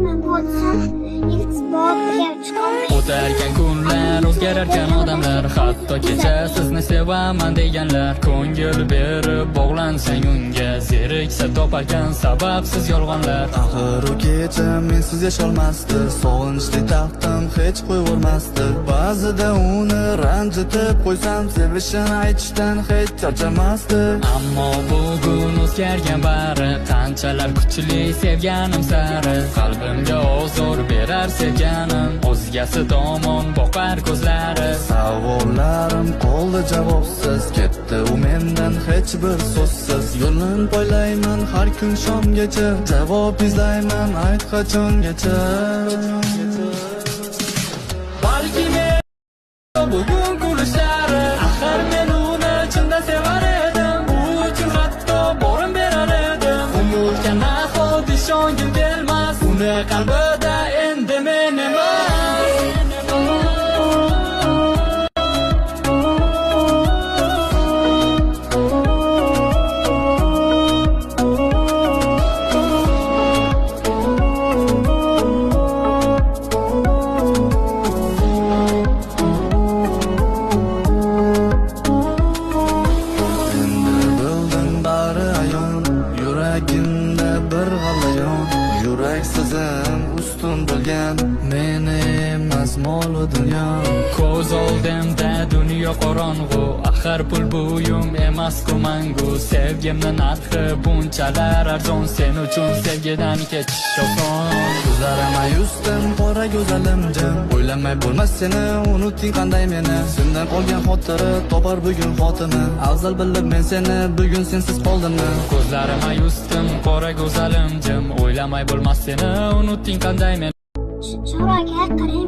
nima bo'lsa yigit bor chiqolmaydi. O'tarkan kunlar, o'zgararkan odamlar, hatto kecha sizni sevaman deganlar. Ko'ngil berib bog'lansang unga, zeriksa toparkan sababsiz yolg'onlar. Axir u kecha mensiz yasholmasdi, sog'inchli taxtim hech qo'yvormasdi. Ba'zida uni ranjitib qo'ysam, sevishini aytishdan hech charchamasdi. Ammo bugun o'zgargan bari, qanchalar kuchli sevganim sari. Qalbimga ozor berar sevganim, o'zgasi tomon boqar ko'zlari. Savollarim qoldi javobsiz, ketdi u mendan hech bir so'zsiz. Yo'lini poylayman har kun shomgacha, javob izlayman ayt qachongacha. Balki men bugun kulishlari, axir men uni chindan sevar edim. U uchun hatto borim berar edim. Unutgan nahot ishongim kelmas, uni qalbida endi men emas. Yuragimda bir g'alayon, yurak sizim ustun bo'lgan, meni emas mol-u dunyo. Ko'z oldimda dunyo qorong'u, axir pul buyum emas-ku mangu. Sevgimni narxi bunchalar arzon, sen uchun sevgidan kechish oson. Ko'zlarim ayusdim, qora go'zalim jim, o'ylamay bo'lmas seni, unuting qanday meni. Sendan qolgan xotira topar bugun xotini, afzal bilib men seni, bugun sensiz qoldimmi? Ko'zlarim ayusdim, qora go'zalim jim, o'ylamay bo'lmas seni, unuting qanday meni. Sho'roga qarang,